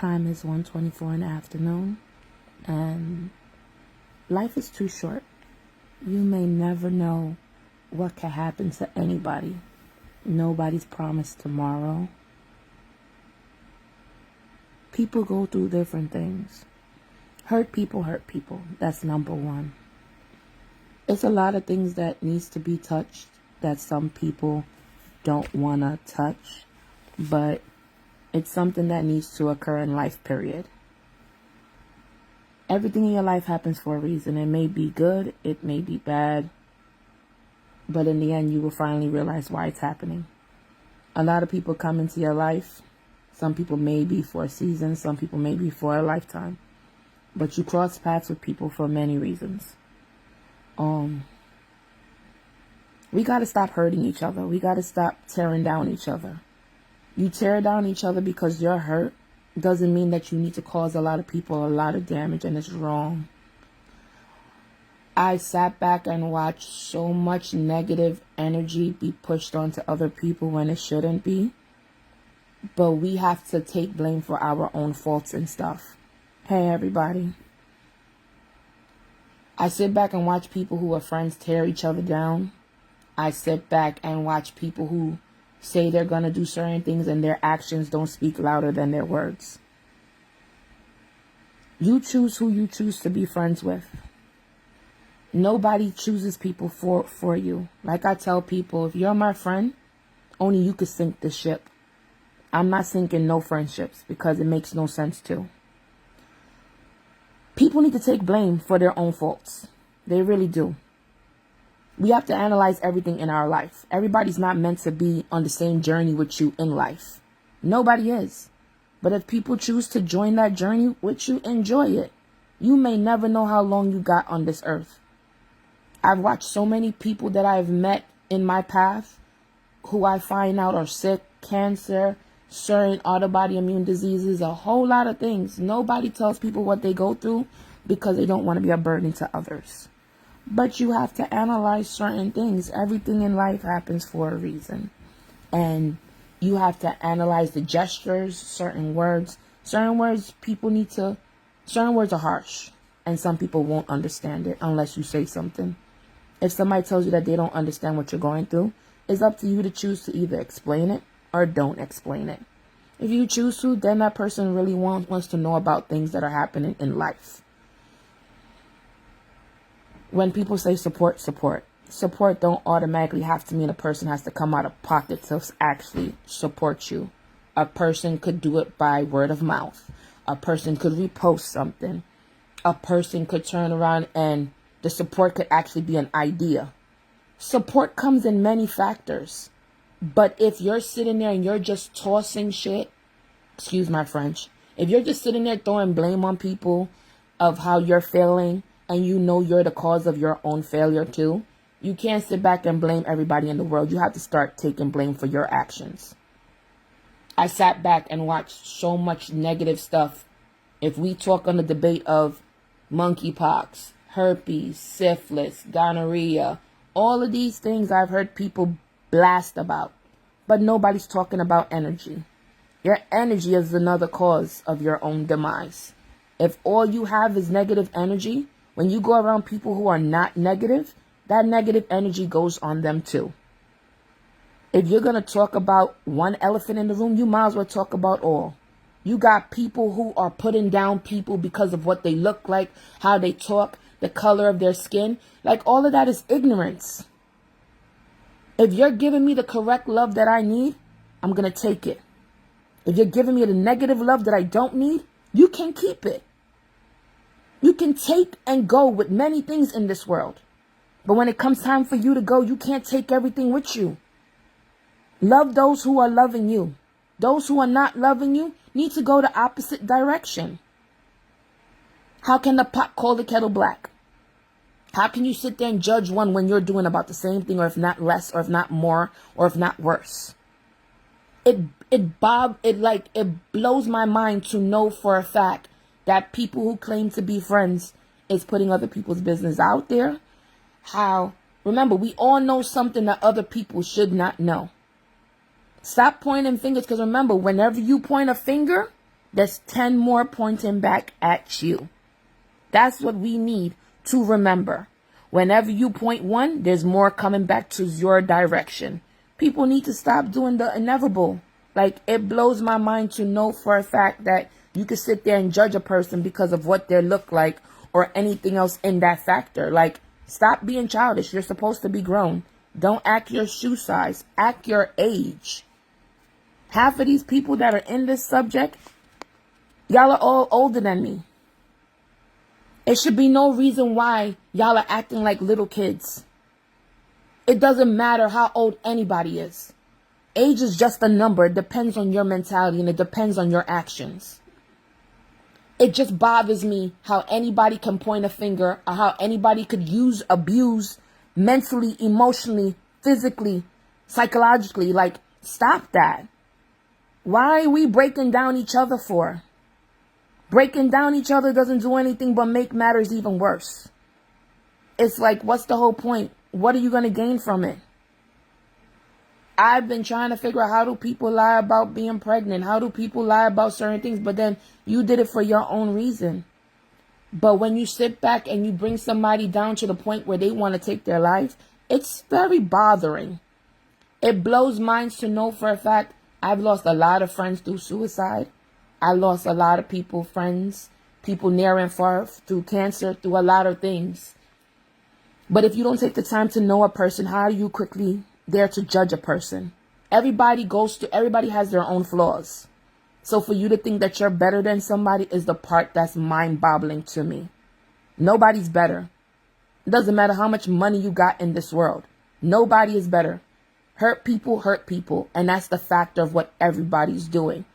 time is 1:24 in the afternoon, and life is too short. You may never know what can happen to anybody. Nobody's promised tomorrow. People go through different things. Hurt people hurt people. That's number one. It's a lot of things that needs to be touched that some people don't want to touch, but it's something that needs to occur in life, period. Everything in your life happens for a reason. It may be good, it may be bad, but in the end, you will finally realize why it's happening. A lot of people come into your life. Some people may be for a season, some people may be for a lifetime. But you cross paths with people for many reasons. We got to stop hurting each other. We got to stop tearing down each other. You tear down each other because you're hurt doesn't mean that you need to cause a lot of people a lot of damage, and it's wrong. I sat back and watched so much negative energy be pushed onto other people when it shouldn't be. But we have to take blame for our own faults and stuff. Hey, everybody. I sit back and watch people who are friends tear each other down. I sit back and watch people who say they're going to do certain things and their actions don't speak louder than their words. You choose who you choose to be friends with. Nobody chooses people for you. Like I tell people, if you're my friend, only you could sink the ship. I'm not sinking no friendships because it makes no sense to. People need to take blame for their own faults. They really do. We have to analyze everything in our life. Everybody's not meant to be on the same journey with you in life. Nobody is. But if people choose to join that journey with you, enjoy it. You may never know how long you got on this earth. I've watched so many people that I've met in my path who I find out are sick, cancer, certain autoimmune diseases, a whole lot of things. Nobody tells people what they go through because they don't want to be a burden to others. But you have to analyze certain things. Everything in life happens for a reason. And you have to analyze the gestures, certain words. Certain words are harsh. And some people won't understand it unless you say something. If somebody tells you that they don't understand what you're going through, it's up to you to choose to either explain it or don't explain it. If you choose to, then that person really wants to know about things that are happening in life. When people say support don't automatically have to mean a person has to come out of pocket to actually support you. A person could do it by word of mouth. A person could repost something. A person could turn around and the support could actually be an idea. Support comes in many factors. But if you're sitting there and you're just tossing shit, excuse my French, if you're just sitting there throwing blame on people of how you're failing and you know you're the cause of your own failure too, you can't sit back and blame everybody in the world. You have to start taking blame for your actions. I sat back and watched so much negative stuff. If we talk on the debate of monkeypox, herpes, syphilis, gonorrhea, all of these things I've heard people blast about, but nobody's talking about energy. Your energy is another cause of your own demise. If all you have is negative energy, when you go around people who are not negative, that negative energy goes on them too. If you're going to talk about one elephant in the room, you might as well talk about all. You got people who are putting down people because of what they look like, how they talk, the color of their skin. Like all of that is ignorance. If you're giving me the correct love that I need, I'm going to take it. If you're giving me the negative love that I don't need, you can keep it. You can take and go with many things in this world. But when it comes time for you to go, you can't take everything with you. Love those who are loving you. Those who are not loving you need to go the opposite direction. How can the pot call the kettle black? How can you sit there and judge one when you're doing about the same thing, or if not less, or if not more, or if not worse? It blows my mind to know for a fact that people who claim to be friends is putting other people's business out there. Remember, we all know something that other people should not know. Stop pointing fingers, because remember, whenever you point a finger, there's 10 more pointing back at you. That's what we need to remember. Whenever you point one, there's more coming back to your direction. People need to stop doing the inevitable. Like, it blows my mind to know for a fact that you can sit there and judge a person because of what they look like or anything else in that factor. Like, stop being childish. You're supposed to be grown. Don't act your shoe size. Act your age. Half of these people that are in this subject, y'all are all older than me. It should be no reason why y'all are acting like little kids. It doesn't matter how old anybody is. Age is just a number. It depends on your mentality and it depends on your actions. It just bothers me how anybody can point a finger or how anybody could abuse mentally, emotionally, physically, psychologically. Like, stop that. Why are we breaking down each other for? Breaking down each other doesn't do anything but make matters even worse. It's like, what's the whole point? What are you going to gain from it? I've been trying to figure out, how do people lie about being pregnant? How do people lie about certain things? But then you did it for your own reason. But when you sit back and you bring somebody down to the point where they want to take their life, it's very bothering. It blows minds to know for a fact I've lost a lot of friends through suicide. I lost a lot of people, friends, people near and far, through cancer, through a lot of things. But if you don't take the time to know a person, how are you quickly there to judge a person? Everybody has their own flaws. So for you to think that you're better than somebody is the part that's mind-boggling to me. Nobody's better. It doesn't matter how much money you got in this world. Nobody is better. Hurt people, and that's the factor of what everybody's doing.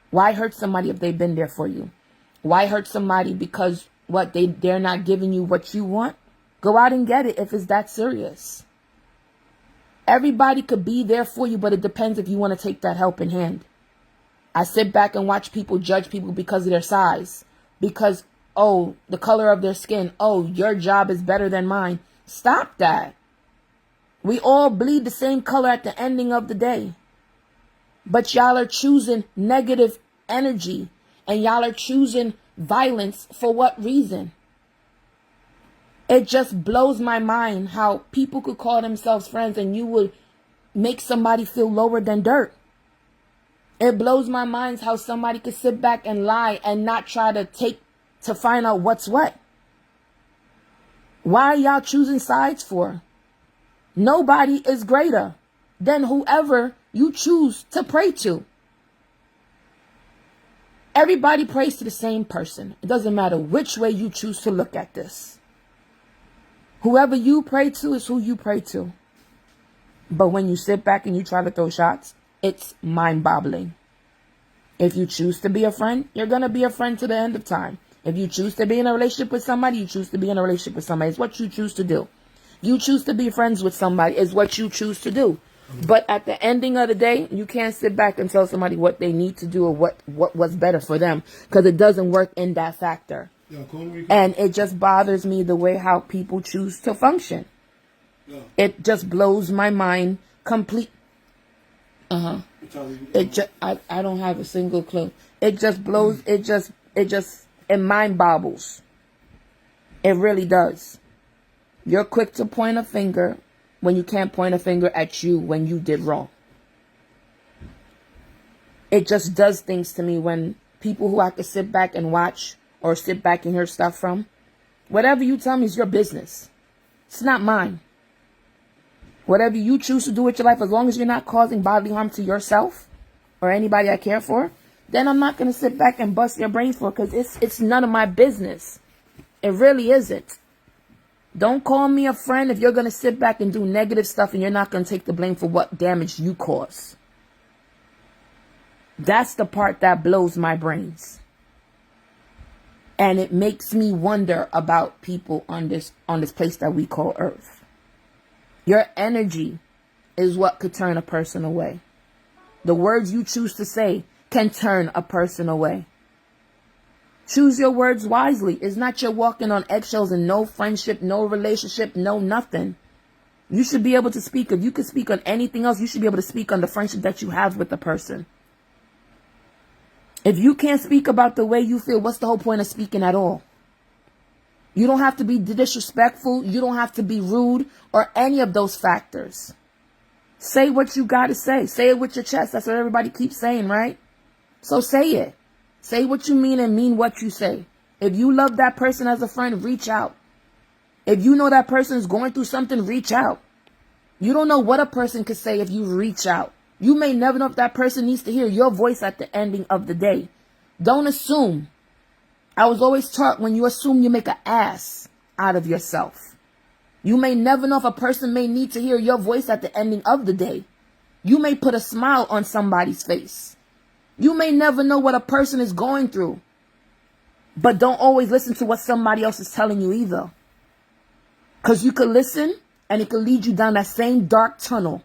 Why hurt somebody if they've been there for you? Why hurt somebody because they're not giving you what you want? Go out and get it if it's that serious. Everybody could be there for you, but it depends if you want to take that helping hand. I sit back and watch people judge people because of their size. Because, oh, the color of their skin. Oh, your job is better than mine. Stop that. We all bleed the same color at the ending of the day. But y'all are choosing negative energy. And y'all are choosing violence for what reason? It just blows my mind how people could call themselves friends and you would make somebody feel lower than dirt. It blows my mind how somebody could sit back and lie and not try to find out what's what. Why are y'all choosing sides for? Nobody is greater than whoever you choose to pray to. Everybody prays to the same person. It doesn't matter which way you choose to look at this. Whoever you pray to is who you pray to. But when you sit back and you try to throw shots, it's mind-boggling. If you choose to be a friend, you're going to be a friend to the end of time. If you choose to be in a relationship with somebody, you choose to be in a relationship with somebody. It's what you choose to do. You choose to be friends with somebody. It's what you choose to do. But at the ending of the day, you can't sit back and tell somebody what they need to do or what was better for them, because it doesn't work in that factor. And it just bothers me the way how people choose to function. It just blows my mind complete. I don't have a single clue. It just blows. It mind boggles. It really does. You're quick to point a finger when you can't point a finger at you when you did wrong. It just does things to me when people who I could sit back and watch or sit back and hear stuff from, whatever you tell me is your business. It's not mine. Whatever you choose to do with your life, as long as you're not causing bodily harm to yourself or anybody I care for, then I'm not going to sit back and bust your brains for it, because it's none of my business. It really isn't. Don't call me a friend if you're going to sit back and do negative stuff and you're not going to take the blame for what damage you cause. That's the part that blows my brains. And it makes me wonder about people on this place that we call Earth. Your energy is what could turn a person away. The words you choose to say can turn a person away. Choose your words wisely. It's not you're walking on eggshells and no friendship, no relationship, no nothing. You should be able to speak. If you can speak on anything else, you should be able to speak on the friendship that you have with the person. If you can't speak about the way you feel, what's the whole point of speaking at all? You don't have to be disrespectful. You don't have to be rude or any of those factors. Say what you got to say. Say it with your chest. That's what everybody keeps saying, right? So say it. Say what you mean and mean what you say. If you love that person as a friend, reach out. If you know that person is going through something, reach out. You don't know what a person could say if you reach out. You may never know if that person needs to hear your voice at the ending of the day. Don't assume. I was always taught when you assume, you make an ass out of yourself. You may never know if a person may need to hear your voice at the ending of the day. You may put a smile on somebody's face. You may never know what a person is going through. But don't always listen to what somebody else is telling you either. Because you could listen and it could lead you down that same dark tunnel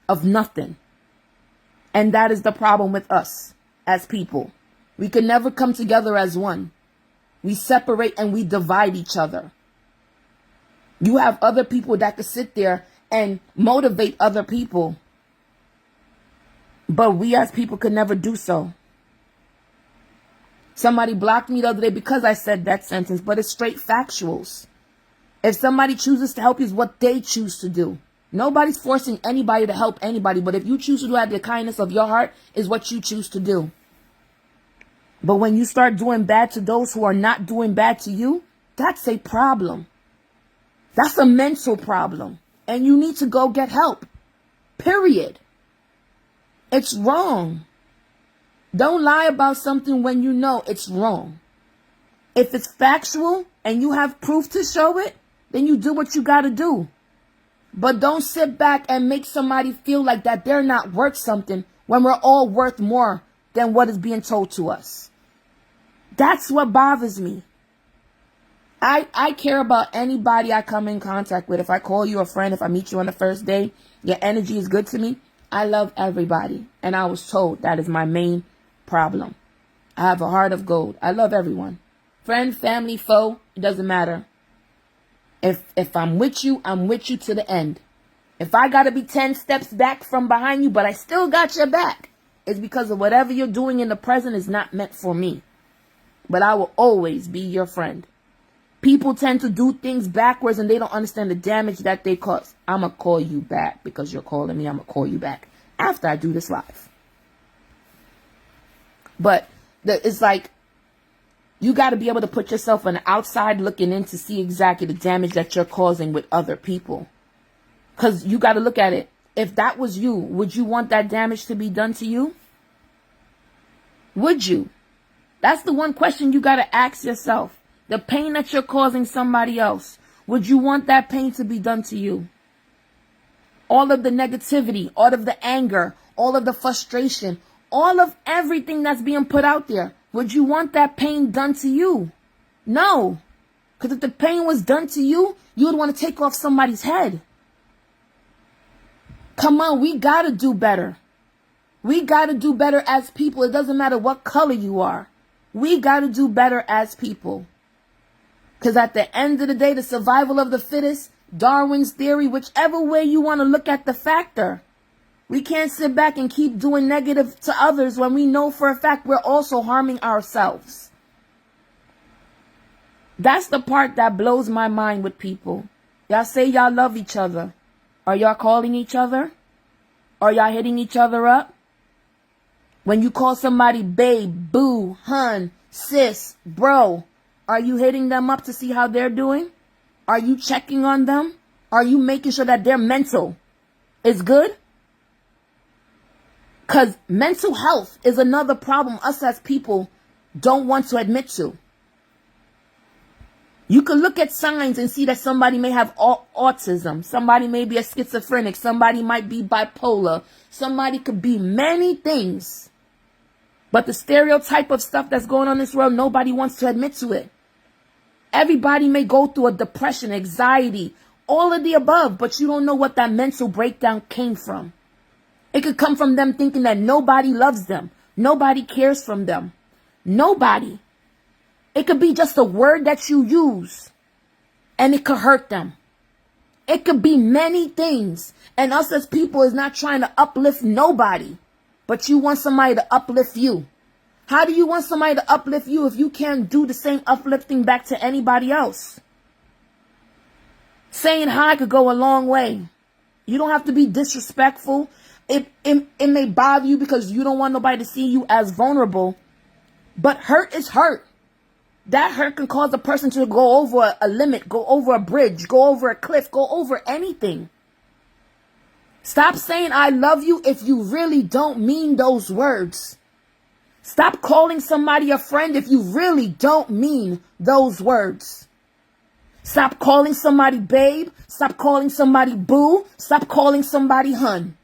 of nothing. And that is the problem with us as people. We can never come together as one. We separate and we divide each other. You have other people that could sit there and motivate other people. But we as people could never do so. Somebody blocked me the other day because I said that sentence, but it's straight factuals. If somebody chooses to help you, it's what they choose to do. Nobody's forcing anybody to help anybody, but if you choose to do out of the kindness of your heart, is what you choose to do. But when you start doing bad to those who are not doing bad to you, that's a problem. That's a mental problem. And you need to go get help. Period. It's wrong. Don't lie about something when you know it's wrong. If it's factual and you have proof to show it, then you do what you got to do. But don't sit back and make somebody feel like that they're not worth something when we're all worth more than what is being told to us. That's what bothers me. I care about anybody I come in contact with. If I call you a friend, if I meet you on the first day, your energy is good to me. I love everybody. And I was told that is my main problem. I have a heart of gold. I love everyone. Friend, family, foe, it doesn't matter. If I'm with you to the end. If I got to be 10 steps back from behind you, but I still got your back, it's because of whatever you're doing in the present is not meant for me. But I will always be your friend. People tend to do things backwards and they don't understand the damage that they cause. I'm going to call you back because you're calling me. I'm going to call you back after I do this live. But it's like, you got to be able to put yourself on the outside looking in to see exactly the damage that you're causing with other people. Because you got to look at it. If that was you, would you want that damage to be done to you? Would you? That's the one question you got to ask yourself. The pain that you're causing somebody else, would you want that pain to be done to you? All of the negativity, all of the anger, all of the frustration, all of everything that's being put out there, would you want that pain done to you? No. Because if the pain was done to you, you would want to take off somebody's head. Come on, we got to do better. We got to do better as people. It doesn't matter what color you are. We got to do better as people. Because at the end of the day, the survival of the fittest, Darwin's theory, whichever way you want to look at the factor, we can't sit back and keep doing negative to others when we know for a fact we're also harming ourselves. That's the part that blows my mind with people. Y'all say y'all love each other. Are y'all calling each other? Are y'all hitting each other up? When you call somebody babe, boo, hun, sis, bro, are you hitting them up to see how they're doing? Are you checking on them? Are you making sure that their mental is good? Because mental health is another problem us as people don't want to admit to. You can look at signs and see that somebody may have autism. Somebody may be a schizophrenic. Somebody might be bipolar. Somebody could be many things. But the stereotype of stuff that's going on in this world, nobody wants to admit to it. Everybody may go through a depression, anxiety, all of the above, but you don't know what that mental breakdown came from. It could come from them thinking that nobody loves them. Nobody cares from them. Nobody. It could be just a word that you use and it could hurt them. It could be many things. And us as people is not trying to uplift nobody, but you want somebody to uplift you. How do you want somebody to uplift you if you can't do the same uplifting back to anybody else? Saying hi could go a long way. You don't have to be disrespectful. It may bother you because you don't want nobody to see you as vulnerable. But hurt is hurt. That hurt can cause a person to go over a limit, go over a bridge, go over a cliff, go over anything. Stop saying I love you if you really don't mean those words. Stop calling somebody a friend if you really don't mean those words. Stop calling somebody babe. Stop calling somebody boo. Stop calling somebody hun.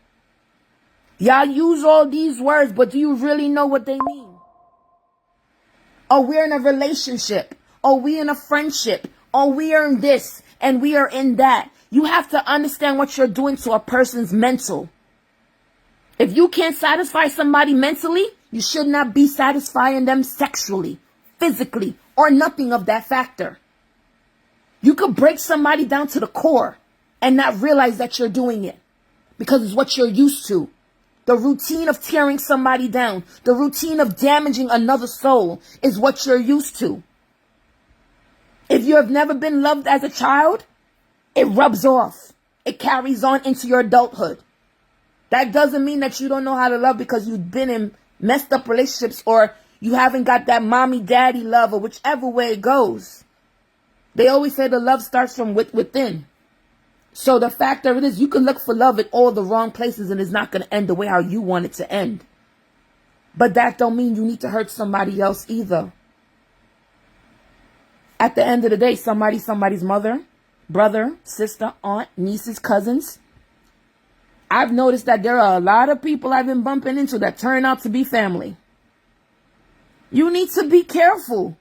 Y'all use all these words, but do you really know what they mean? Or we're in a relationship. Or we in a friendship. Or we are in this and we are in that. You have to understand what you're doing to a person's mental. If you can't satisfy somebody mentally, you should not be satisfying them sexually, physically, or nothing of that factor. You could break somebody down to the core and not realize that you're doing it because it's what you're used to. The routine of tearing somebody down, the routine of damaging another soul is what you're used to. If you have never been loved as a child, it rubs off. It carries on into your adulthood. That doesn't mean that you don't know how to love because you've been in messed up relationships or you haven't got that mommy daddy love or whichever way it goes. They always say the love starts from within. So the fact of it is you can look for love in all the wrong places and it's not going to end the way how you want it to end. But that don't mean you need to hurt somebody else either. At the end of the day, somebody's mother, brother, sister, aunt, nieces, cousins. I've noticed that there are a lot of people I've been bumping into that turn out to be family. You need to be careful.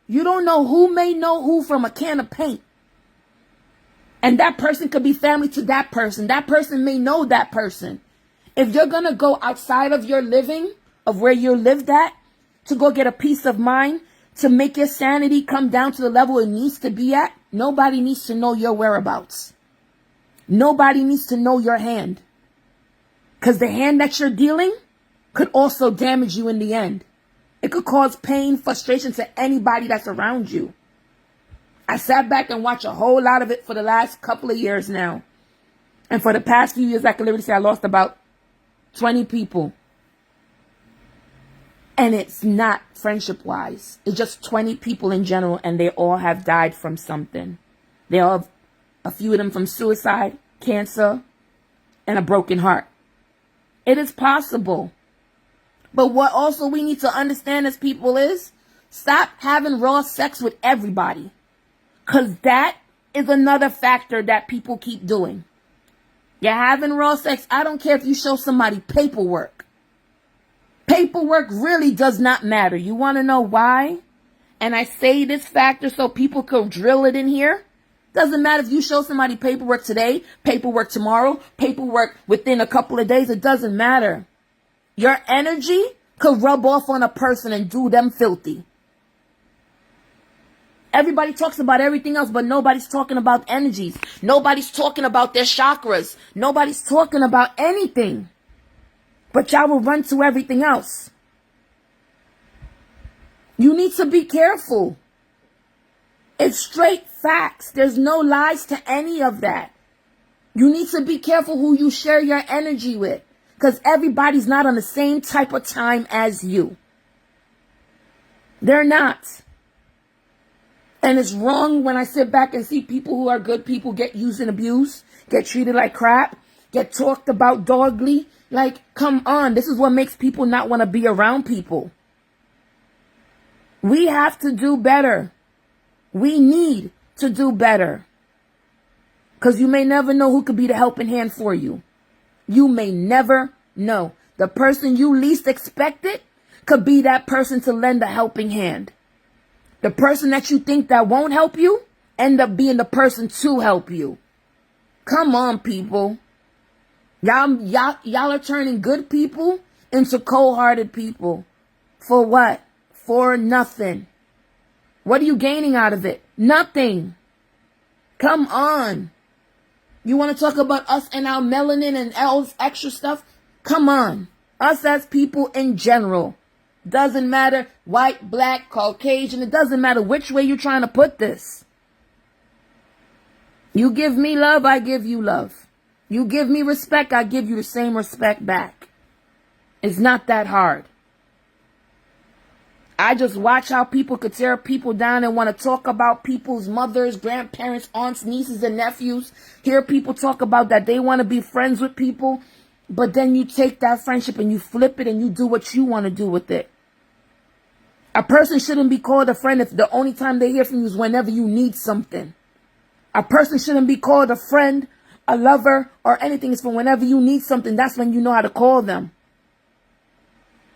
You don't know who may know who from a can of paint. And that person could be family to that person. That person may know that person. If you're going to go outside of your living, of where you lived at, to go get a peace of mind, to make your sanity come down to the level it needs to be at, nobody needs to know your whereabouts. Nobody needs to know your hand. Because the hand that you're dealing could also damage you in the end. It could cause pain, frustration to anybody that's around you. I sat back and watched a whole lot of it for the last couple of years now. And for the past few years, I can literally say I lost about 20 people. And it's not friendship-wise. It's just 20 people in general, and they all have died from something. They all have, a few of them from suicide, cancer, and a broken heart. It is possible. But what also we need to understand as people is, stop having raw sex with everybody. Because that is another factor that people keep doing. You're having raw sex. I don't care if you show somebody paperwork. Paperwork really does not matter. You want to know why? And I say this factor so people could drill it in here. Doesn't matter if you show somebody paperwork today, paperwork tomorrow, paperwork within a couple of days. It doesn't matter. Your energy could rub off on a person and do them filthy. Everybody talks about everything else, but nobody's talking about energies. Nobody's talking about their chakras. Nobody's talking about anything. But y'all will run to everything else. You need to be careful. It's straight facts. There's no lies to any of that. You need to be careful who you share your energy with. Because everybody's not on the same type of time as you. They're not. And it's wrong when I sit back and see people who are good people get used and abused, get treated like crap, get talked about dogly. Like, come on. This is what makes people not want to be around people. We have to do better. We need to do better. Because you may never know who could be the helping hand for you. You may never know. The person you least expected could be that person to lend a helping hand. The person that you think that won't help you end up being the person to help you. Come on, people. Y'all are turning good people into cold-hearted people. For what? For nothing. What are you gaining out of it? Nothing. Come on. You want to talk about us and our melanin and all this extra stuff? Come on. Us as people in general. Doesn't matter, white, black, Caucasian. It doesn't matter which way you're trying to put this. You give me love, I give you love. You give me respect, I give you the same respect back. It's not that hard. I just watch how people could tear people down and want to talk about people's mothers, grandparents, aunts, nieces, and nephews. Hear people talk about that they want to be friends with people, but then you take that friendship and you flip it and you do what you want to do with it. A person shouldn't be called a friend if the only time they hear from you is whenever you need something. A person shouldn't be called a friend, a lover, or anything. It's for whenever you need something. That's when you know how to call them.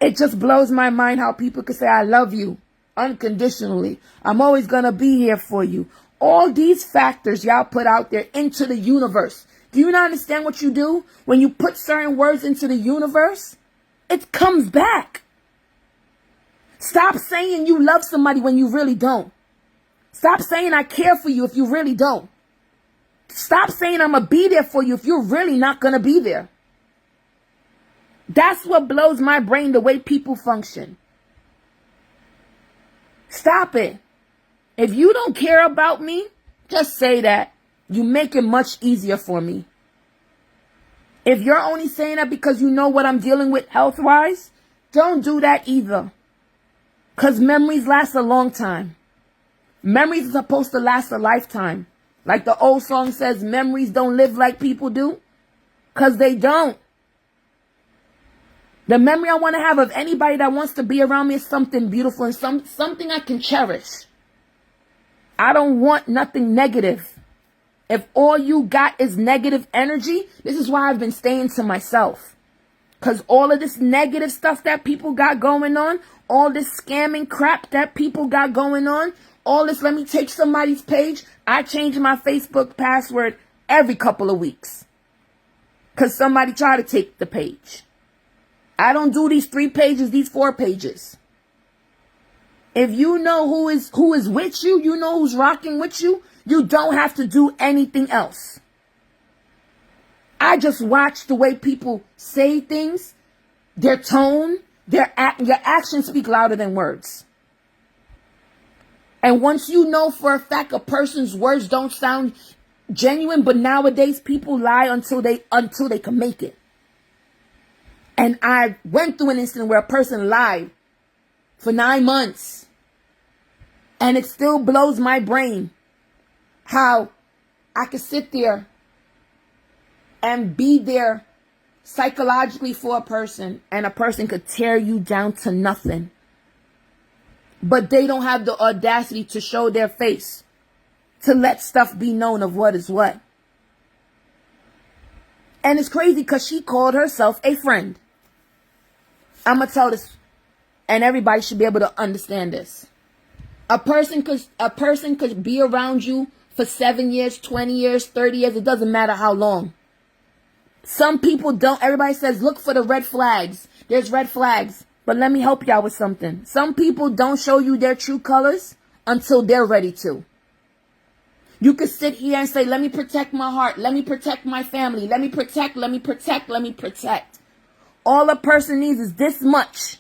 It just blows my mind how people could say, I love you unconditionally. I'm always going to be here for you. All these factors y'all put out there into the universe. Do you not understand what you do? When you put certain words into the universe, it comes back. Stop saying you love somebody when you really don't. Stop saying I care for you if you really don't. Stop saying I'm going to be there for you if you're really not going to be there. That's what blows my brain, the way people function. Stop it. If you don't care about me, just say that. You make it much easier for me. If you're only saying that because you know what I'm dealing with health-wise, don't do that either. Because memories last a long time. Memories are supposed to last a lifetime. Like the old song says, memories don't live like people do. Because they don't. The memory I want to have of anybody that wants to be around me is something beautiful and something I can cherish. I don't want nothing negative. If all you got is negative energy, this is why I've been staying to myself. Because all of this negative stuff that people got going on, all this scamming crap that people got going on, all this, let me take somebody's page. I change my Facebook password every couple of weeks. Because somebody tried to take the page. I don't do these 3 pages, these 4 pages. If you know who is with you, you know who's rocking with you, you don't have to do anything else. I just watch the way people say things, their tone, your actions speak louder than words. And once you know for a fact a person's words don't sound genuine, but nowadays people lie until they can make it. And I went through an incident where a person lied for 9 months. And it still blows my brain how I could sit there and be there psychologically for a person and a person could tear you down to nothing. But they don't have the audacity to show their face, to let stuff be known of what is what. And it's crazy because she called herself a friend. I'm going to tell this, and everybody should be able to understand this. A person could be around you for 7 years, 20 years, 30 years. It doesn't matter how long. Some people don't. Everybody says, look for the red flags. There's red flags. But let me help y'all with something. Some people don't show you their true colors until they're ready to. You could sit here and say, let me protect my heart. Let me protect my family. Let me protect. All a person needs is this much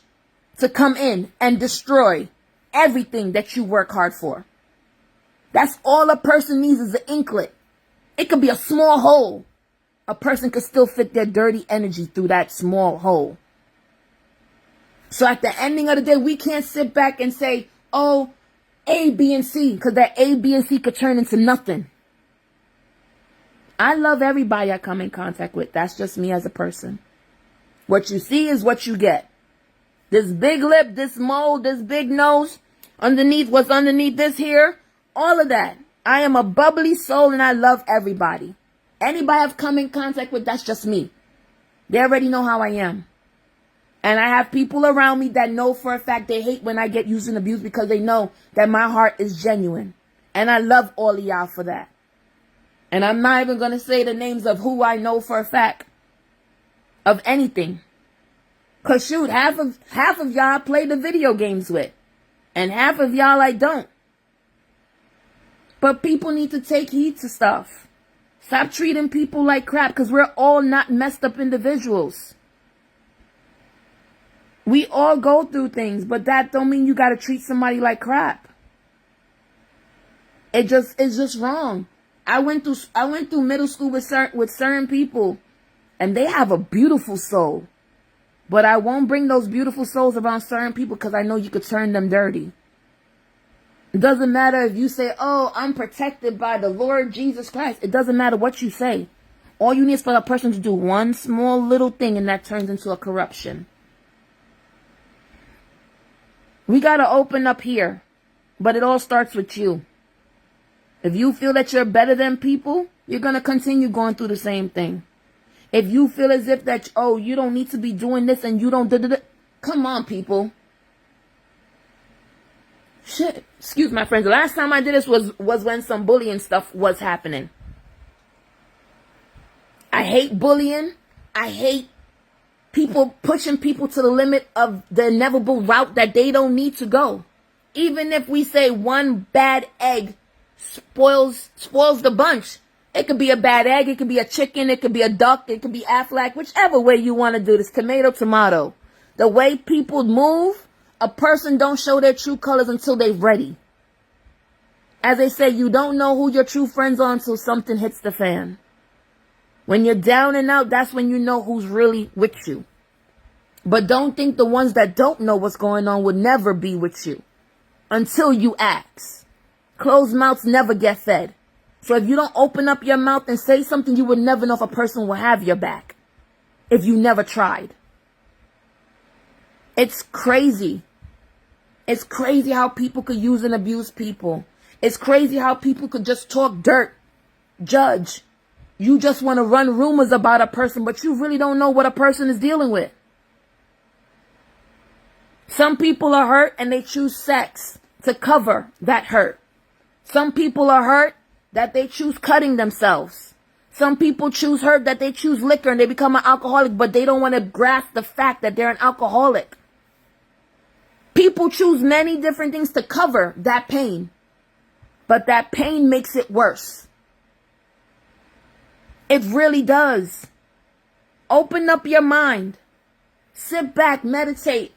to come in and destroy everything that you work hard for. That's all a person needs is an inklet. It could be a small hole. A person could still fit their dirty energy through that small hole. So at the ending of the day, we can't sit back and say, oh, A, B, and C, because that A, B, and C could turn into nothing. I love everybody I come in contact with. That's just me as a person. What you see is what you get. This big lip, this mole, this big nose, underneath what's underneath this here, all of that. I am a bubbly soul and I love everybody. Anybody I've come in contact with, that's just me. They already know how I am. And I have people around me that know for a fact they hate when I get used and abused because they know that my heart is genuine. And I love all of y'all for that. And I'm not even going to say the names of who I know for a fact of anything. Because shoot, half of y'all I play the video games with. And half of y'all I don't. But people need to take heed to stuff. Stop treating people like crap because we're all not messed up individuals. We all go through things, but that don't mean you got to treat somebody like crap. It's just wrong. I went through middle school with certain people, and they have a beautiful soul. But I won't bring those beautiful souls around certain people because I know you could turn them dirty. It doesn't matter if you say, oh, I'm protected by the Lord Jesus Christ. It doesn't matter what you say. All you need is for a person to do one small little thing, and that turns into a corruption. We got to open up here, but it all starts with you. If you feel that you're better than people, you're going to continue going through the same thing. If you feel as if that, oh, you don't need to be doing this and you don't, come on, people. Shit. Excuse my friends. The last time I did this was when some bullying stuff was happening. I hate bullying. I hate people pushing people to the limit of the inevitable route that they don't need to go. Even if we say one bad egg spoils the bunch. It could be a bad egg, it could be a chicken, it could be a duck, it could be Aflac, whichever way you want to do this. Tomato. The way people move, a person don't show their true colors until they're ready. As they say, you don't know who your true friends are until something hits the fan. When you're down and out, that's when you know who's really with you. But don't think the ones that don't know what's going on would never be with you until you ask. Closed mouths never get fed. So if you don't open up your mouth and say something, you would never know if a person will have your back if you never tried. It's crazy. It's crazy how people could use and abuse people. It's crazy how people could just talk dirt, judge. You just want to run rumors about a person, but you really don't know what a person is dealing with. Some people are hurt and they choose sex to cover that hurt. Some people are hurt that they choose cutting themselves. Some people choose hurt that they choose liquor and they become an alcoholic, but they don't want to grasp the fact that they're an alcoholic. People choose many different things to cover that pain, but that pain makes it worse. It really does. Open up your mind. Sit back, meditate.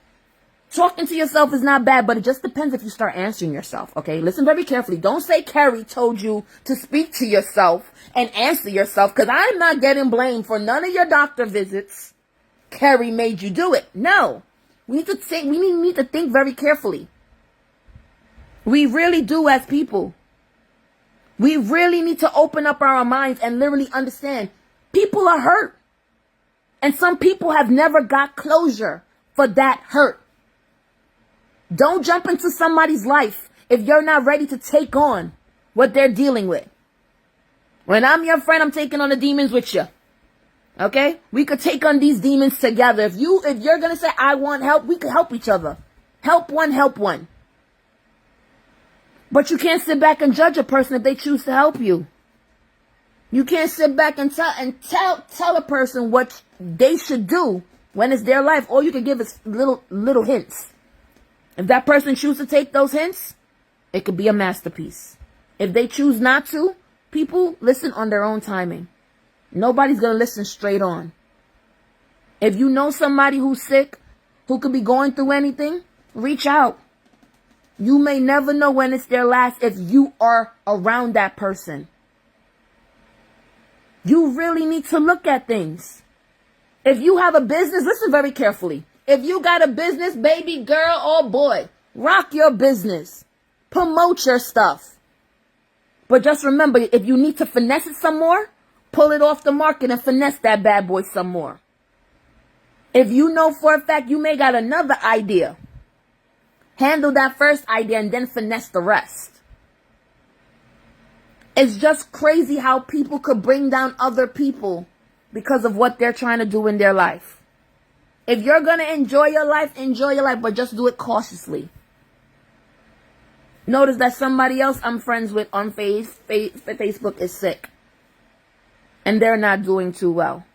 Talking to yourself is not bad, but it just depends if you start answering yourself, okay? Listen very carefully. Don't say Carrie told you to speak to yourself and answer yourself, because I'm not getting blamed for none of your doctor visits. Carrie made you do it. No. We need to think very carefully. We really do as people. We really need to open up our minds and literally understand people are hurt. And some people have never got closure for that hurt. Don't jump into somebody's life if you're not ready to take on what they're dealing with. When I'm your friend, I'm taking on the demons with you. Okay? We could take on these demons together. If you're going to say, I want help, we could help each other. Help one, help one. But you can't sit back and judge a person if they choose to help you. You can't sit back and tell a person what they should do when it's their life. All you can give is little hints. If that person chooses to take those hints, it could be a masterpiece. If they choose not to, people listen on their own timing. Nobody's going to listen straight on. If you know somebody who's sick, who could be going through anything, reach out. You may never know when it's their last if you are around that person. You really need to look at things. If you have a business, listen very carefully. If you got a business, baby girl or boy, rock your business. Promote your stuff. But just remember, if you need to finesse it some more, pull it off the market and finesse that bad boy some more. If you know for a fact you may got another idea, handle that first idea and then finesse the rest. It's just crazy how people could bring down other people because of what they're trying to do in their life. If you're going to enjoy your life, but just do it cautiously. Notice that somebody else I'm friends with on Facebook is sick. And they're not doing too well.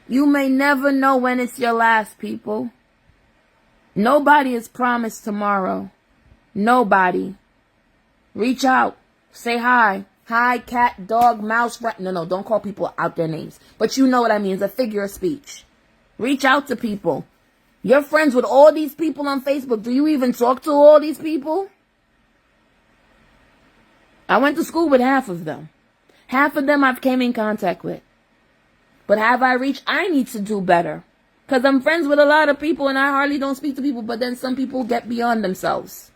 You may never know when it's your last, people. Nobody is promised tomorrow. Nobody. Reach out. Say hi. Hi, cat, dog, mouse, rat. No, don't call people out their names. But you know what I mean. It's a figure of speech. Reach out to people. You're friends with all these people on Facebook. Do you even talk to all these people? I went to school with half of them. Half of them I've came in contact with. But have I reached? I need to do better. Because I'm friends with a lot of people and I hardly don't speak to people. But then some people get beyond themselves.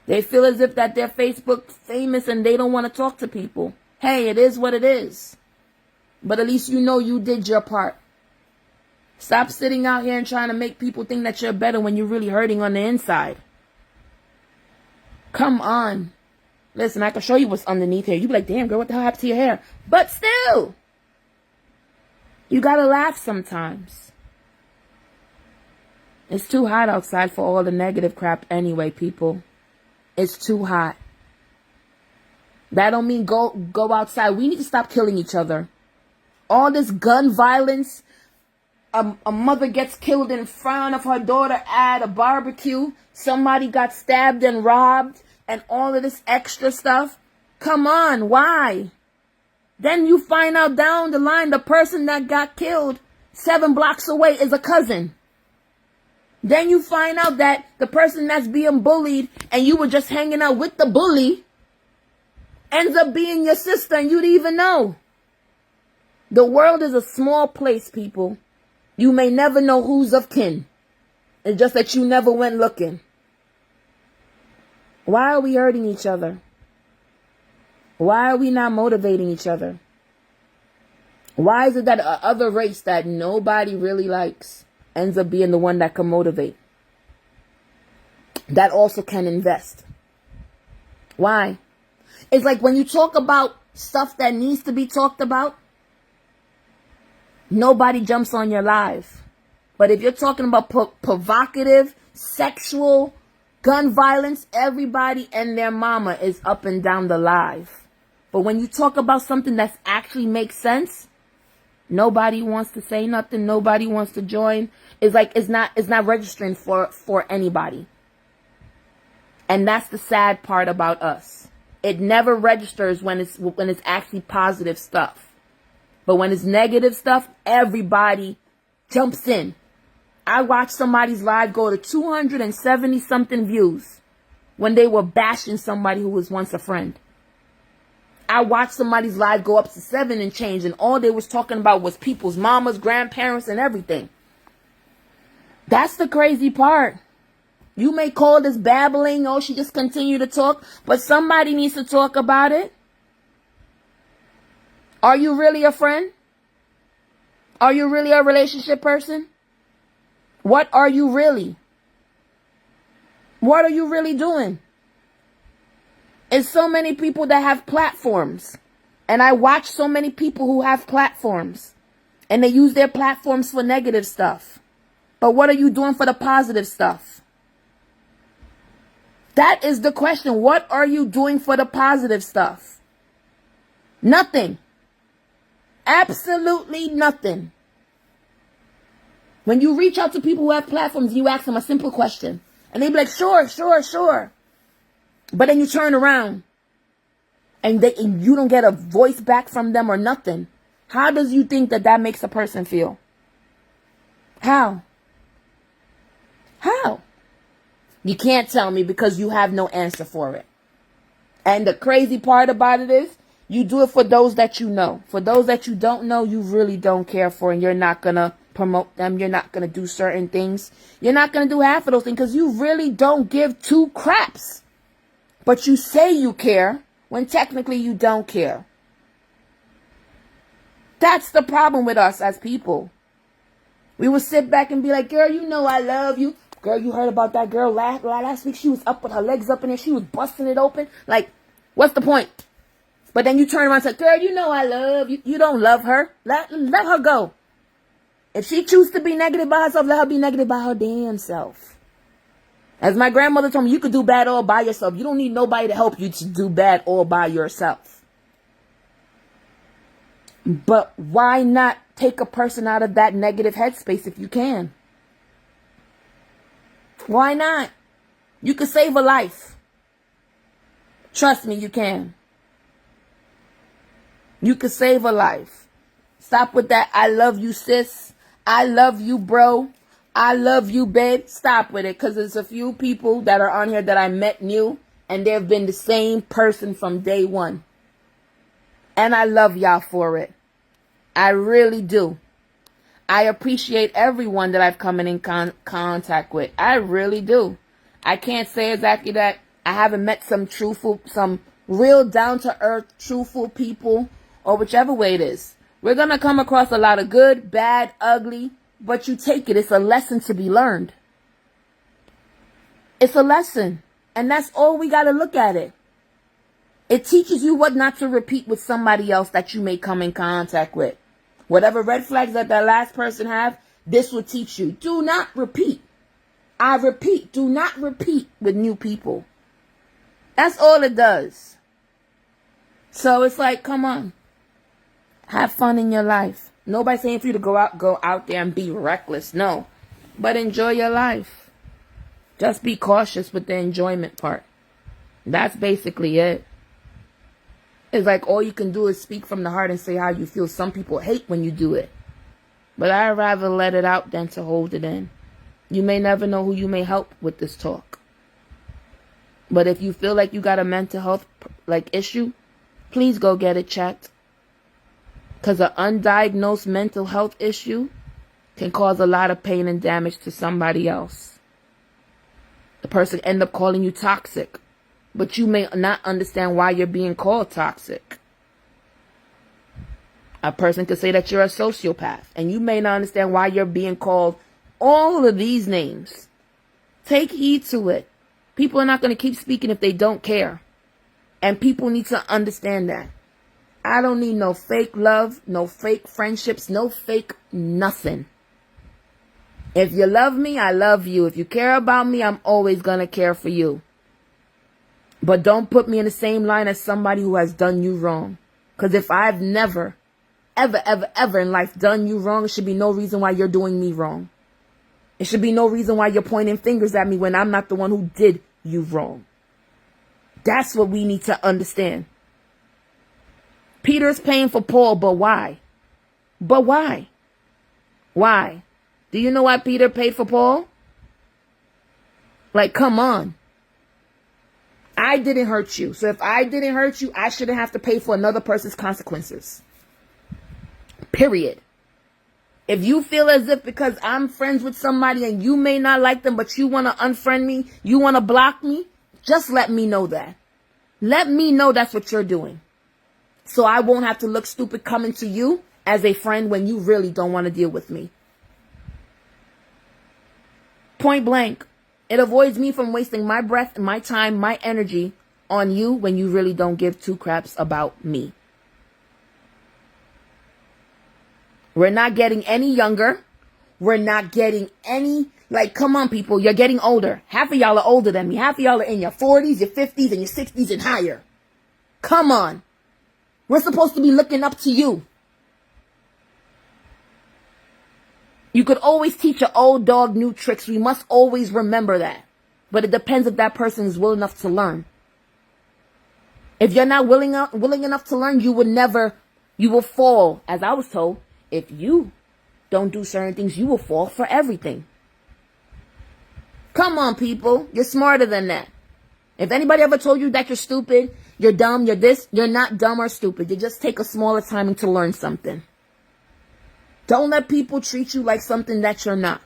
They feel as if that they're Facebook famous and they don't want to talk to people. Hey, it is what it is. But at least you know you did your part. Stop sitting out here and trying to make people think that you're better when you're really hurting on the inside. Come on. Listen, I can show you what's underneath here. You be like, damn, girl, what the hell happened to your hair? But still, you gotta laugh sometimes. It's too hot outside for all the negative crap anyway, people. It's too hot. That don't mean go outside. We need to stop killing each other. All this gun violence. A mother gets killed in front of her daughter at a barbecue. Somebody got stabbed and robbed. And all of this extra stuff. Come on, why? Then you find out down the line the person that got killed 7 blocks away is a cousin. Then you find out that the person that's being bullied and you were just hanging out with the bully ends up being your sister and you didn't even know. The world is a small place, people. You may never know who's of kin. It's just that you never went looking. Why are we hurting each other? Why are we not motivating each other? Why is it that other race that nobody really likes ends up being the one that can motivate? That also can invest. Why? It's like when you talk about stuff that needs to be talked about, nobody jumps on your live. But if you're talking about provocative, sexual, gun violence, everybody and their mama is up and down the live. But when you talk about something that actually makes sense, nobody wants to say nothing. Nobody wants to join. It's like it's not registering for anybody. And that's the sad part about us. It never registers when it's actually positive stuff. But when it's negative stuff, everybody jumps in. I watched somebody's live go to 270 something views when they were bashing somebody who was once a friend. I watched somebody's live go up to 7 and change, and all they was talking about was people's mamas, grandparents, and everything. That's the crazy part. You may call this babbling, oh, she just continued to talk, but somebody needs to talk about it. Are you really a friend? Are you really a relationship person? What are you really? What are you really doing? It's so many people that have platforms. And I watch so many people who have platforms. And they use their platforms for negative stuff. But what are you doing for the positive stuff? That is the question. What are you doing for the positive stuff? Nothing. Absolutely nothing. When you reach out to people who have platforms, you ask them a simple question. And they be like, sure. But then you turn around and you don't get a voice back from them or nothing. How does you think that makes a person feel? How? You can't tell me because you have no answer for it. And the crazy part about it is, you do it for those that you know. For those that you don't know, you really don't care for, and you're not going to promote them. You're not going to do certain things. You're not going to do half of those things because you really don't give 2 craps. But you say you care when technically you don't care. That's the problem with us as people. We will sit back and be like, girl, you know I love you. Girl, you heard about that girl last week? She was up with her legs up in there. She was busting it open. Like, what's the point? But then you turn around and say, girl, you know I love you. You don't love her. Let her go. If she chooses to be negative by herself, let her be negative by her damn self. As my grandmother told me, you could do bad all by yourself. You don't need nobody to help you to do bad all by yourself. But why not take a person out of that negative headspace if you can? Why not? You could save a life. Trust me, you can. You could save a life. Stop with that I love you, sis. I love you, bro. I love you, babe. Stop with it, because there's a few people that are on here that I met new, and they've been the same person from day one. And I love y'all for it. I really do. I appreciate everyone that I've come in contact with. I really do. I can't say exactly that I haven't met some real down-to-earth, truthful people, or whichever way it is. We're going to come across a lot of good, bad, ugly, but you take it. It's a lesson to be learned. It's a lesson. And that's all we got to look at it. It teaches you what not to repeat with somebody else that you may come in contact with. Whatever red flags that last person have, this will teach you. Do not repeat. I repeat, do not repeat with new people. That's all it does. So it's like, come on. Have fun in your life. Nobody's saying for you to go out there and be reckless. No. But enjoy your life. Just be cautious with the enjoyment part. That's basically it. It's like all you can do is speak from the heart and say how you feel. Some people hate when you do it. But I'd rather let it out than to hold it in. You may never know who you may help with this talk. But if you feel like you got a mental health issue, please go get it checked. Because an undiagnosed mental health issue can cause a lot of pain and damage to somebody else. The person end up calling you toxic. But you may not understand why you're being called toxic. A person could say that you're a sociopath. And you may not understand why you're being called all of these names. Take heed to it. People are not going to keep speaking if they don't care. And people need to understand that. I don't need no fake love, no fake friendships, no fake nothing. If you love me, I love you. If you care about me, I'm always going to care for you. But don't put me in the same line as somebody who has done you wrong. Because if I've never, ever, ever, ever in life done you wrong, it should be no reason why you're doing me wrong. It should be no reason why you're pointing fingers at me when I'm not the one who did you wrong. That's what we need to understand. Peter's paying for Paul, but why? But why? Why? Do you know why Peter paid for Paul? Like, come on. I didn't hurt you. So if I didn't hurt you, I shouldn't have to pay for another person's consequences. Period. If you feel as if because I'm friends with somebody and you may not like them, but you want to unfriend me, you want to block me, just let me know that. Let me know that's what you're doing. So I won't have to look stupid coming to you as a friend when you really don't want to deal with me. Point blank. It avoids me from wasting my breath, my time, my energy on you when you really don't give two craps about me. We're not getting any younger. We're not getting any, come on, people. You're getting older. Half of y'all are older than me. Half of y'all are in your 40s, your 50s, and your 60s and higher. Come on. We're supposed to be looking up to you. You could always teach an old dog new tricks. We must always remember that. But it depends if that person is willing enough to learn. If you're not willing enough to learn, you will fall. As I was told, if you don't do certain things, you will fall for everything. Come on, people. You're smarter than that. If anybody ever told you that you're stupid, you're dumb, you're this, you're not dumb or stupid. You just take a smaller time to learn something. Don't let people treat you like something that you're not.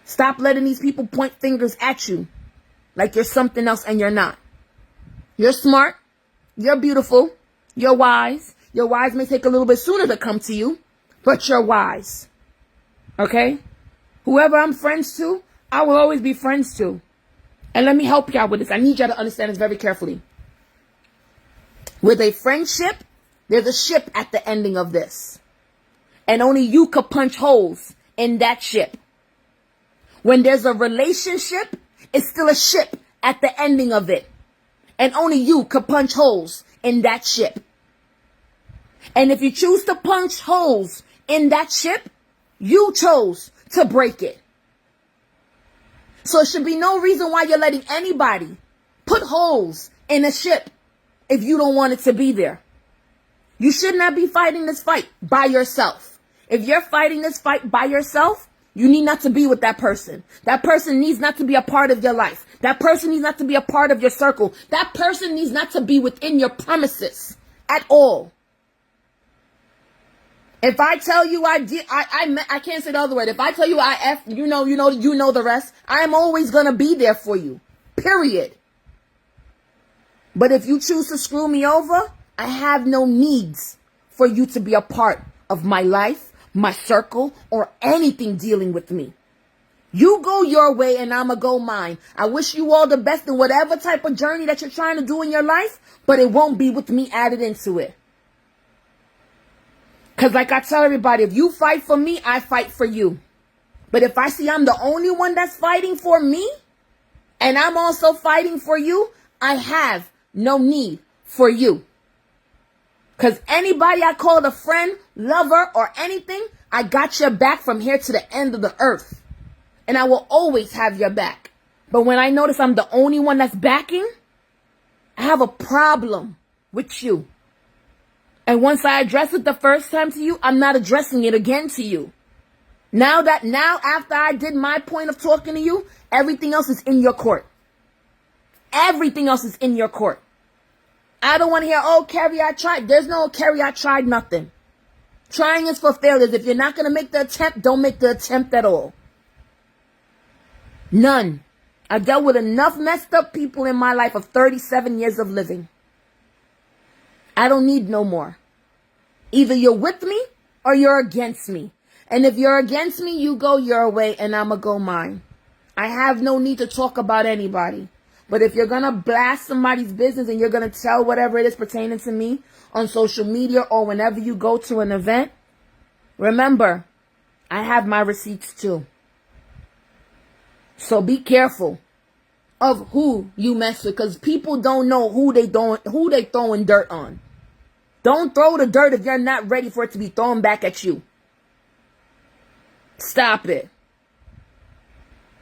Stop letting these people point fingers at you like you're something else and you're not. You're smart. You're beautiful. You're wise. Your wise may take a little bit sooner to come to you, but you're wise. Okay? Whoever I'm friends to, I will always be friends to. And let me help y'all with this. I need y'all to understand this very carefully. With a friendship, there's a ship at the ending of this. And only you could punch holes in that ship. When there's a relationship, it's still a ship at the ending of it. And only you could punch holes in that ship. And if you choose to punch holes in that ship, you chose to break it. So it should be no reason why you're letting anybody put holes in a ship if you don't want it to be there. You should not be fighting this fight by yourself. If you're fighting this fight by yourself, You need not to be with that person. That person needs not to be a part of your life. That person needs not to be a part of your circle. That person needs not to be within your premises at all. If I tell you I can't say the other word. If I tell you I F, you know the rest. I'm always going to be there for you. Period. But if you choose to screw me over, I have no needs for you to be a part of my life, my circle, or anything dealing with me. You go your way and I'ma go mine. I wish you all the best in whatever type of journey that you're trying to do in your life, but it won't be with me added into it. Because like I tell everybody, if you fight for me, I fight for you. But if I see I'm the only one that's fighting for me, and I'm also fighting for you, I have no need for you. Because anybody I call a friend, lover, or anything, I got your back from here to the end of the earth. And I will always have your back. But when I notice I'm the only one that's backing, I have a problem with you. And once I address it the first time to you, I'm not addressing it again to you. Now after I did my point of talking to you, everything else is in your court. Everything else is in your court. I don't want to hear, oh, Carrie, I tried. There's no Carrie, I tried nothing. Trying is for failures. If you're not going to make the attempt, don't make the attempt at all. None. I dealt with enough messed up people in my life of 37 years of living. I don't need no more. Either you're with me or you're against me. And if you're against me, you go your way and I'ma go mine. I have no need to talk about anybody. But if you're going to blast somebody's business and you're going to tell whatever it is pertaining to me on social media or whenever you go to an event, remember, I have my receipts too. So be careful of who you mess with, because people don't know who they throwing dirt on. Don't throw the dirt if you're not ready for it to be thrown back at you. Stop it.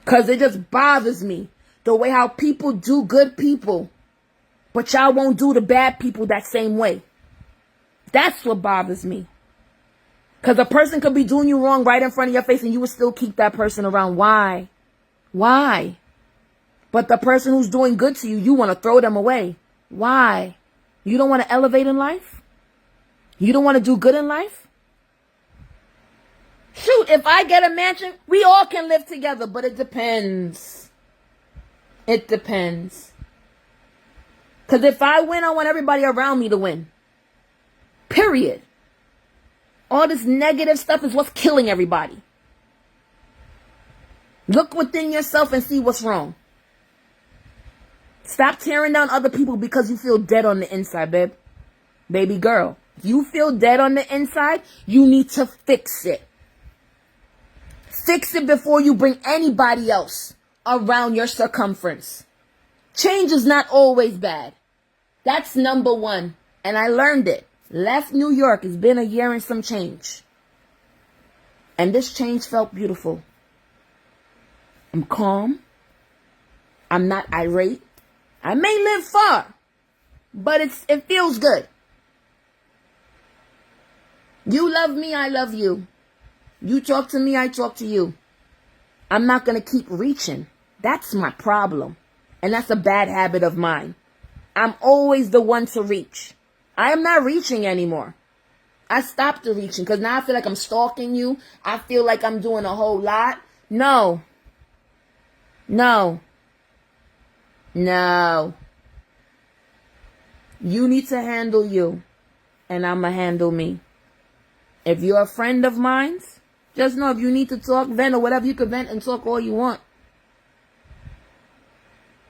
Because it just bothers me. The way how people do good people, but y'all won't do the bad people that same way. That's what bothers me. Because a person could be doing you wrong right in front of your face and you would still keep that person around. Why? Why? But the person who's doing good to you, you want to throw them away. Why? You don't want to elevate in life? You don't want to do good in life? Shoot, if I get a mansion, we all can live together, but it depends. It depends. Because if I win, I want everybody around me to win. Period. All this negative stuff is what's killing everybody. Look within yourself and see what's wrong. Stop tearing down other people because you feel dead on the inside, babe. Baby girl. If you feel dead on the inside, you need to fix it. Fix it before you bring anybody else around your circumference. Change is not always bad. That's number one. And I learned it. Left New York. It's been a year and some change. And this change felt beautiful. I'm calm. I'm not irate. I may live far, but it feels good. You love me, I love you. You talk to me, I talk to you. I'm not going to keep reaching. That's my problem. And that's a bad habit of mine. I'm always the one to reach. I am not reaching anymore. I stopped the reaching because now I feel like I'm stalking you. I feel like I'm doing a whole lot. No. No. No. You need to handle you. And I'm going to handle me. If you're a friend of mine, just know if you need to talk, vent, or whatever, you can vent and talk all you want.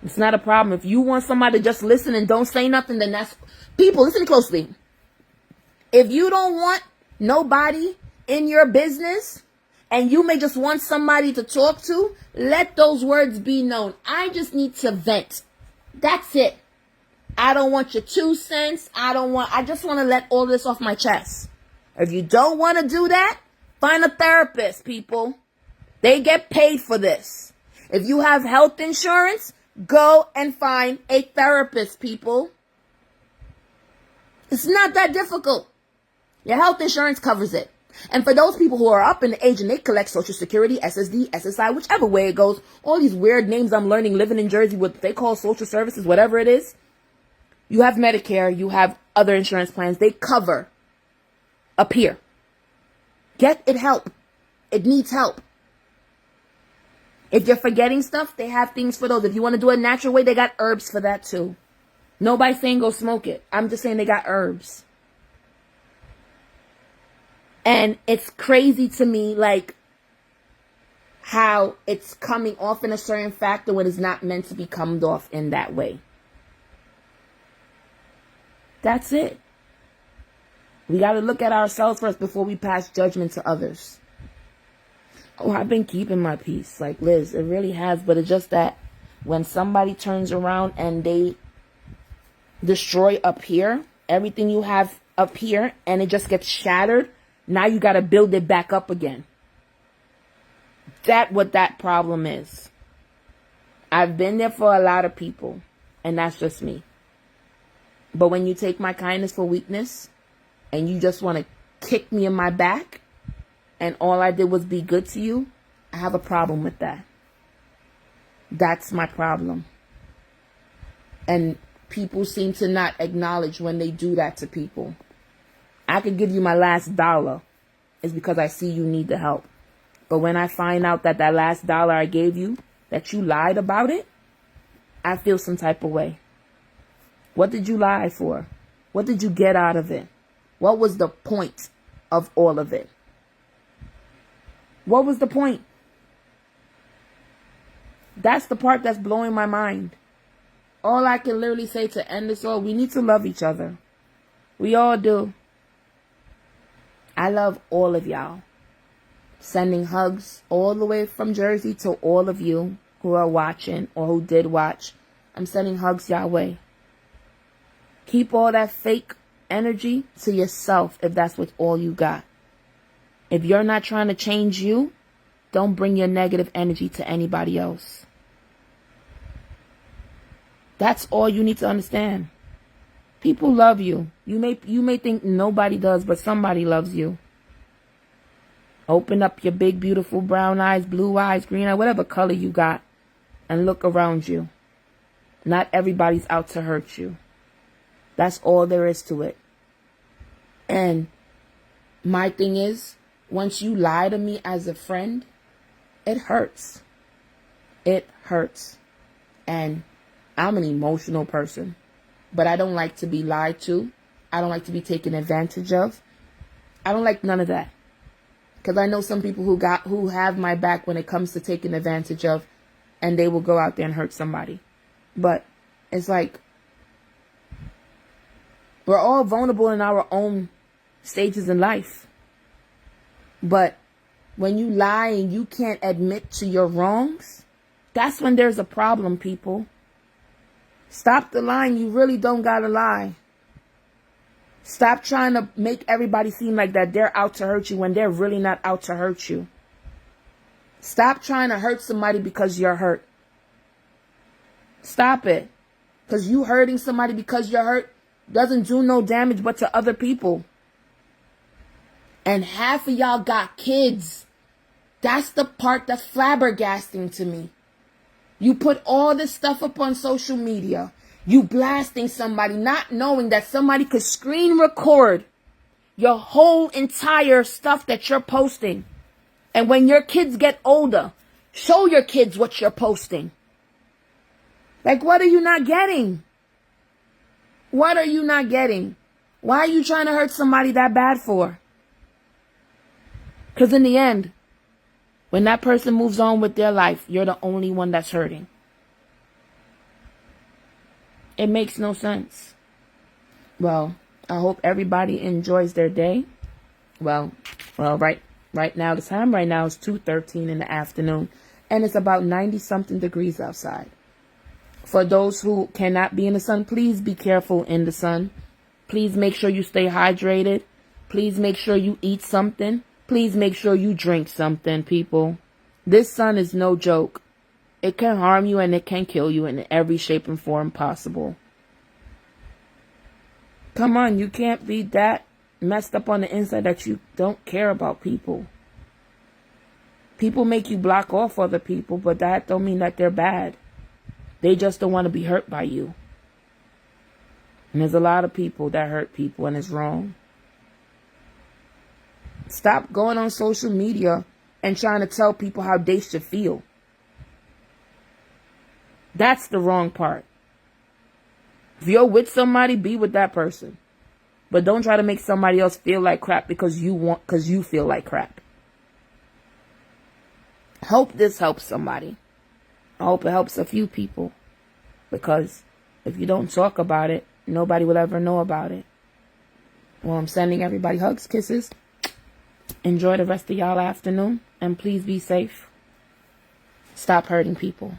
It's not a problem. If you want somebody to just listen and don't say nothing, then that's... People, listen closely. If you don't want nobody in your business, and you may just want somebody to talk to, let those words be known. I just need to vent. That's it. I don't want your 2 cents. I just want to let all this off my chest. If you don't want to do that, find a therapist, people. They get paid for this. If you have health insurance, go and find a therapist, people. It's not that difficult. Your health insurance covers it. And for those people who are up in the age and they collect Social Security, SSD, SSI, whichever way it goes, all these weird names I'm learning living in Jersey, what they call social services, whatever it is, you have Medicare, you have other insurance plans, they cover up here. Get it help. It needs help. If you're forgetting stuff, they have things for those. If you want to do it natural way, they got herbs for that too. Nobody's saying go smoke it. I'm just saying they got herbs. And it's crazy to me, like, how it's coming off in a certain factor when it's not meant to be come off in that way. That's it. We got to look at ourselves first before we pass judgment to others. Oh, I've been keeping my peace, like Liz. It really has. But it's just that when somebody turns around and they destroy up here, everything you have up here, and it just gets shattered, now you got to build it back up again. That's what that problem is. I've been there for a lot of people, and that's just me. But when you take my kindness for weakness, and you just want to kick me in my back, and all I did was be good to you, I have a problem with that. That's my problem. And people seem to not acknowledge when they do that to people. I could give you my last dollar. It's because I see you need the help. But when I find out that that last dollar I gave you, that you lied about it, I feel some type of way. What did you lie for? What did you get out of it? What was the point of all of it? What was the point? That's the part that's blowing my mind. All I can literally say to end this all, we need to love each other. We all do. I love all of y'all. Sending hugs all the way from Jersey to all of you who are watching or who did watch. I'm sending hugs your way. Keep all that fake energy to yourself if that's what all you got. If you're not trying to change you, don't bring your negative energy to anybody else. That's all you need to understand. People love you. You may think nobody does, but somebody loves you. Open up your big, beautiful brown eyes, blue eyes, green eyes, whatever color you got, and look around you. Not everybody's out to hurt you. That's all there is to it. And my thing is, once you lie to me as a friend, it hurts. It hurts. And I'm an emotional person. But I don't like to be lied to. I don't like to be taken advantage of. I don't like none of that. Because I know some people who have my back when it comes to taking advantage of, and they will go out there and hurt somebody. But it's like, we're all vulnerable in our own stages in life. But when you lie and you can't admit to your wrongs, that's when there's a problem, people. Stop the lying. You really don't gotta lie. Stop trying to make everybody seem like that they're out to hurt you when they're really not out to hurt you. Stop trying to hurt somebody because you're hurt. Stop it. Because you hurting somebody because you're hurt doesn't do no damage but to other people. And half of y'all got kids. That's the part that's flabbergasting to me. You put all this stuff up on social media. You blasting somebody, not knowing that somebody could screen record your whole entire stuff that you're posting. And when your kids get older, show your kids what you're posting. Like, what are you not getting? What are you not getting? Why are you trying to hurt somebody that bad for? Because in the end, when that person moves on with their life, you're the only one that's hurting. It makes no sense. Well, I hope everybody enjoys their day. Well, right now, the time right now is 2:13 in the afternoon, and it's about 90-something degrees outside. For those who cannot be in the sun, please be careful in the sun. Please make sure you stay hydrated. Please make sure you eat something. Please make sure you drink something, people. This sun is no joke. It can harm you and it can kill you in every shape and form possible. Come on, you can't be that messed up on the inside that you don't care about people. People make you block off other people, but that don't mean that they're bad. They just don't want to be hurt by you. And there's a lot of people that hurt people, and it's wrong. Stop going on social media and trying to tell people how they should feel. That's the wrong part. If you're with somebody, be with that person. But don't try to make somebody else feel like crap because you feel like crap. Hope this helps somebody. I hope it helps a few people. Because if you don't talk about it, nobody will ever know about it. Well, I'm sending everybody hugs, kisses. Enjoy the rest of y'all afternoon. And please be safe. Stop hurting people.